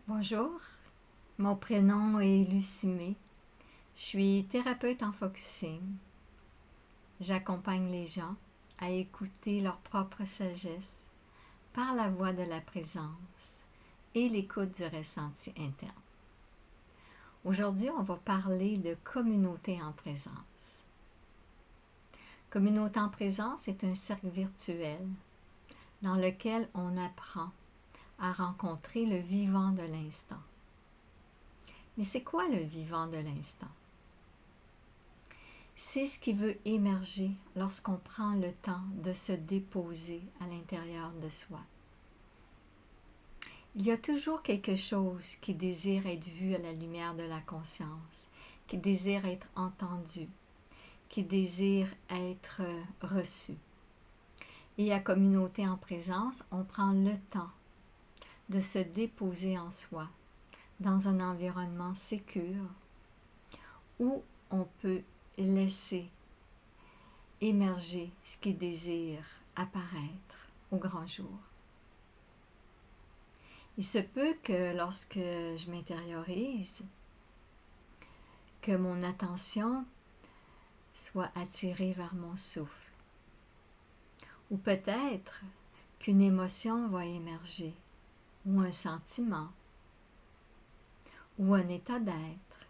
Bonjour, mon prénom est Lucimé. Je suis thérapeute en focusing. J'accompagne les gens à écouter leur propre sagesse par la voie de la présence et l'écoute du ressenti interne. Aujourd'hui, on va parler de communauté en présence. Communauté en présence est un cercle virtuel dans lequel on apprend à rencontrer le vivant de l'instant. Mais c'est quoi le vivant de l'instant? C'est ce qui veut émerger lorsqu'on prend le temps de se déposer à l'intérieur de soi. Il y a toujours quelque chose qui désire être vu à la lumière de la conscience, qui désire être entendu, qui désire être reçu. Et à communauté en présence, on prend le temps de se déposer en soi, dans un environnement sécure, où on peut laisser émerger ce qui désire apparaître au grand jour. Il se peut que lorsque je m'intériorise, que mon attention soit attirée vers mon souffle. Ou peut-être qu'une émotion va émerger, ou un sentiment, ou un état d'être,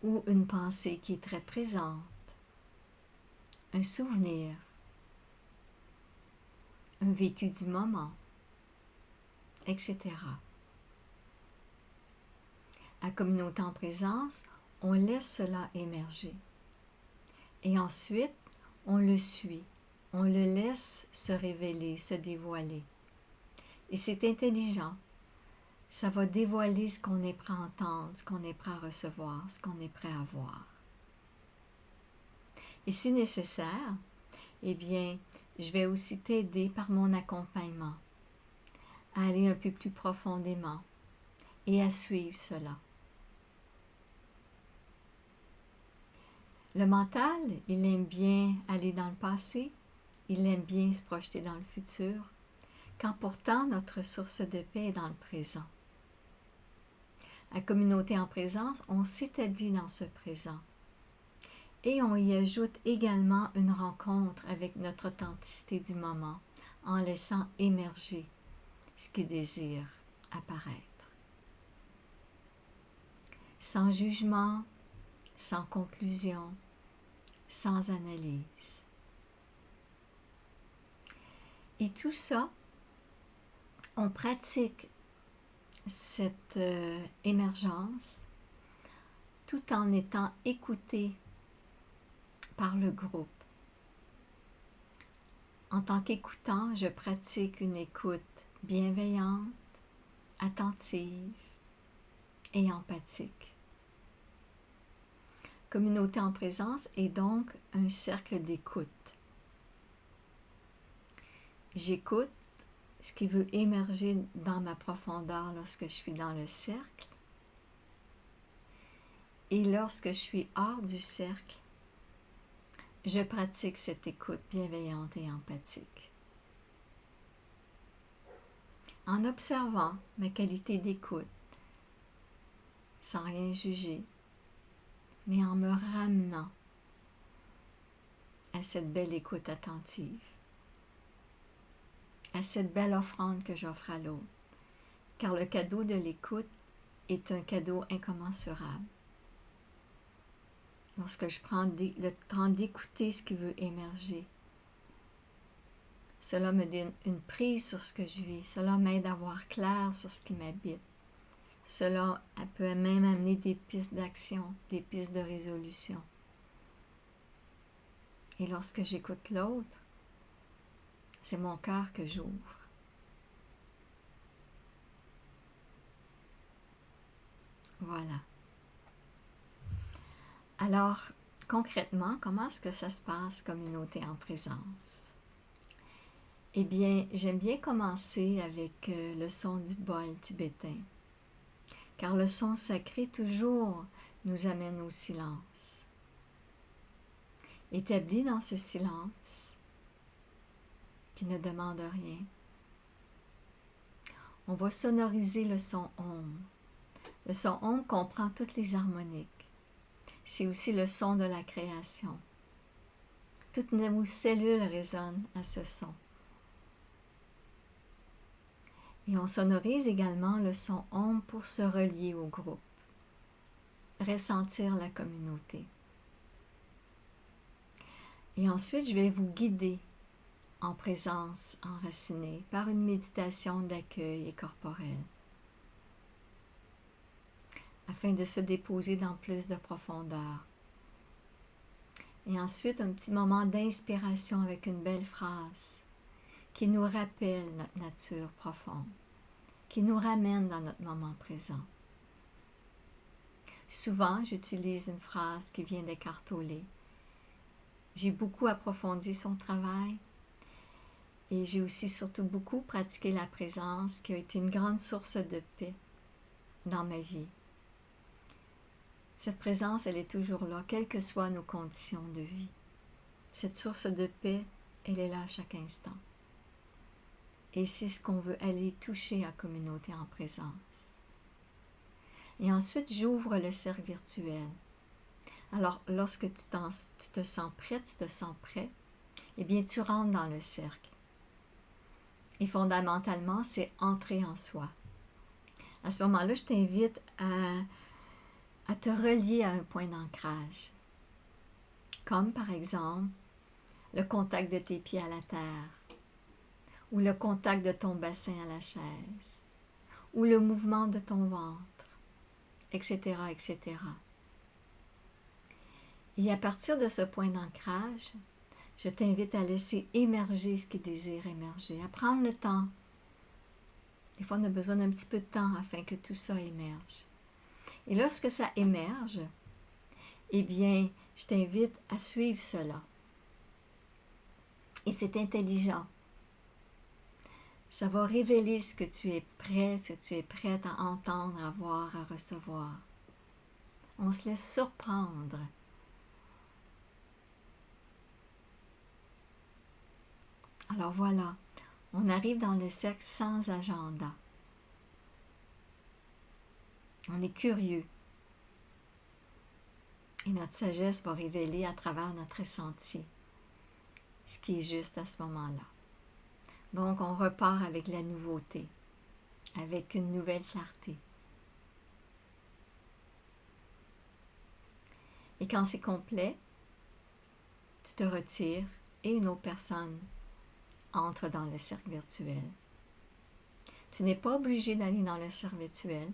ou une pensée qui est très présente, un souvenir, un vécu du moment, etc. À communauté en présence, on laisse cela émerger. Et ensuite, on le suit, on le laisse se révéler, se dévoiler. Et c'est intelligent. Ça va dévoiler ce qu'on est prêt à entendre, ce qu'on est prêt à recevoir, ce qu'on est prêt à voir. Et si nécessaire, eh bien, je vais aussi t'aider par mon accompagnement à aller un peu plus profondément et à suivre cela. Le mental, il aime bien aller dans le passé, il aime bien se projeter dans le futur, quand pourtant notre source de paix est dans le présent. À communauté en présence, on s'établit dans ce présent et on y ajoute également une rencontre avec notre authenticité du moment en laissant émerger ce qui désire apparaître. Sans jugement, sans conclusion, sans analyse. Et tout ça, on pratique cette émergence tout en étant écouté par le groupe. En tant qu'écoutant, je pratique une écoute bienveillante, attentive et empathique. Communauté en présence est donc un cercle d'écoute. J'écoute ce qui veut émerger dans ma profondeur lorsque je suis dans le cercle. Et lorsque je suis hors du cercle, je pratique cette écoute bienveillante et empathique. En observant ma qualité d'écoute, sans rien juger, mais en me ramenant à cette belle écoute attentive, à cette belle offrande que j'offre à l'autre, car le cadeau de l'écoute est un cadeau incommensurable. Lorsque je prends le temps d'écouter ce qui veut émerger, cela me donne une prise sur ce que je vis, cela m'aide à voir clair sur ce qui m'habite. Cela peut même amener des pistes d'action, des pistes de résolution. Et lorsque j'écoute l'autre, c'est mon cœur que j'ouvre. Voilà. Alors, concrètement, comment est-ce que ça se passe, communauté en présence? Eh bien, j'aime bien commencer avec le son du bol tibétain, car le son sacré toujours nous amène au silence. Établi dans ce silence, qui ne demande rien, on va sonoriser le son Om. Le son Om comprend toutes les harmoniques. C'est aussi le son de la création. Toutes nos cellules résonnent à ce son. Et on sonorise également le son Om pour se relier au groupe, ressentir la communauté. Et ensuite, je vais vous guider en présence enracinée par une méditation d'accueil et corporel, afin de se déposer dans plus de profondeur. Et ensuite, un petit moment d'inspiration avec une belle phrase qui nous rappelle notre nature profonde, qui nous ramène dans notre moment présent. Souvent, j'utilise une phrase qui vient d'Eckhart Tolle. J'ai beaucoup approfondi son travail et j'ai aussi surtout beaucoup pratiqué la présence qui a été une grande source de paix dans ma vie. Cette présence, elle est toujours là, quelles que soient nos conditions de vie. Cette source de paix, elle est là à chaque instant. Et c'est ce qu'on veut aller toucher à Communauté en présence. Et ensuite, j'ouvre le cercle virtuel. Alors, lorsque tu te sens prêt, eh bien, tu rentres dans le cercle. Et fondamentalement, c'est entrer en soi. À ce moment-là, je t'invite à te relier à un point d'ancrage. Comme par exemple, le contact de tes pieds à la terre, ou le contact de ton bassin à la chaise, ou le mouvement de ton ventre, etc., etc. Et à partir de ce point d'ancrage, je t'invite à laisser émerger ce qui désire émerger, à prendre le temps. Des fois, on a besoin d'un petit peu de temps afin que tout ça émerge. Et lorsque ça émerge, eh bien, je t'invite à suivre cela. Et c'est intelligent. Ça va révéler ce que tu es prêt, ce que tu es prête à entendre, à voir, à recevoir. On se laisse surprendre. Alors voilà, on arrive dans le cercle sans agenda. On est curieux. Et notre sagesse va révéler à travers notre ressenti ce qui est juste à ce moment-là. Donc, on repart avec la nouveauté, avec une nouvelle clarté. Et quand c'est complet, tu te retires et une autre personne entre dans le cercle virtuel. Tu n'es pas obligé d'aller dans le cercle virtuel.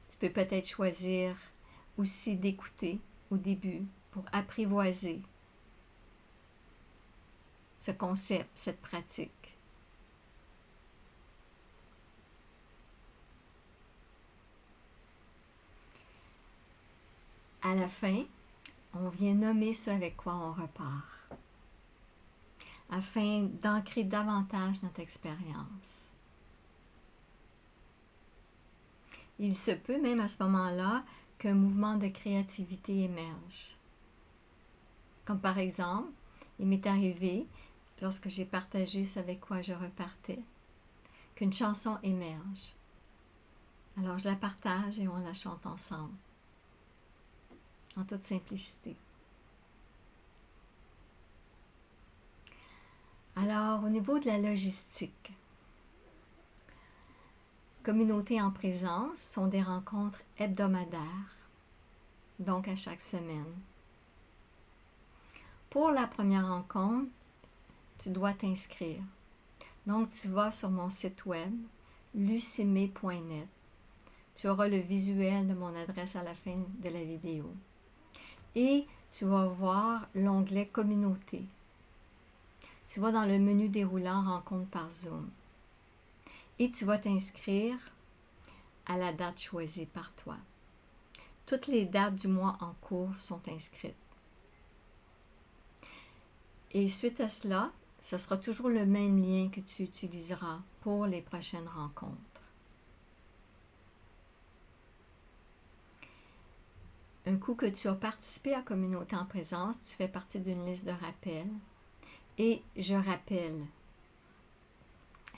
Tu peux peut-être choisir aussi d'écouter au début pour apprivoiser ce concept, cette pratique. À la fin, on vient nommer ce avec quoi on repart, afin d'ancrer davantage notre expérience. Il se peut même à ce moment-là qu'un mouvement de créativité émerge. Comme par exemple, il m'est arrivé, lorsque j'ai partagé ce avec quoi je repartais, qu'une chanson émerge. Alors je la partage et on la chante ensemble, en toute simplicité. Alors, au niveau de la logistique, Communauté en présence sont des rencontres hebdomadaires, donc à chaque semaine. Pour la première rencontre, tu dois t'inscrire. Donc, tu vas sur mon site web, lucimé.net. Tu auras le visuel de mon adresse à la fin de la vidéo. Et tu vas voir l'onglet Communauté. Tu vas dans le menu déroulant Rencontre par Zoom. Et tu vas t'inscrire à la date choisie par toi. Toutes les dates du mois en cours sont inscrites. Et suite à cela, ce sera toujours le même lien que tu utiliseras pour les prochaines rencontres. Un coup que tu as participé à Communauté en présence, tu fais partie d'une liste de rappels. Et je rappelle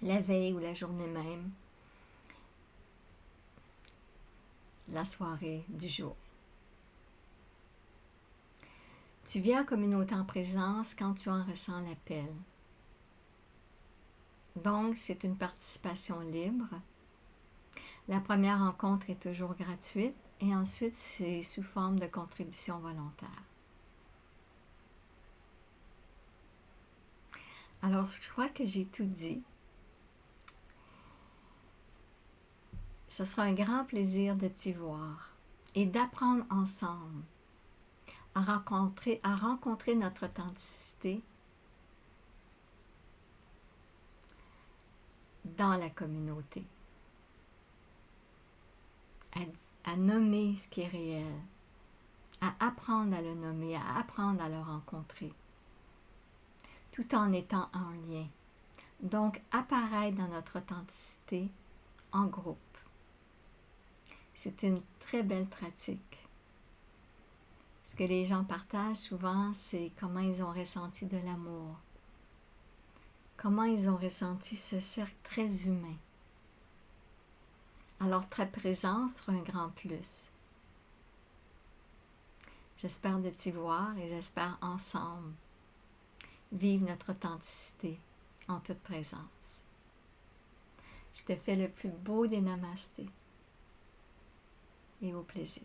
la veille ou la journée même la soirée du jour. Tu viens en communauté en présence quand tu en ressens l'appel. Donc, c'est une participation libre. La première rencontre est toujours gratuite et ensuite, c'est sous forme de contribution volontaire. Alors, je crois que j'ai tout dit. Ce sera un grand plaisir de t'y voir et d'apprendre ensemble à rencontrer notre authenticité dans la communauté, à nommer ce qui est réel, à apprendre à le nommer, à apprendre à le rencontrer, tout en étant en lien. Donc, apparaître dans notre authenticité en groupe. C'est une très belle pratique. Ce que les gens partagent souvent, c'est comment ils ont ressenti de l'amour, comment ils ont ressenti ce cercle très humain. Alors, ta présence sera un grand plus. J'espère de t'y voir et j'espère ensemble vivre notre authenticité en toute présence. Je te fais le plus beau des namastés et au plaisir.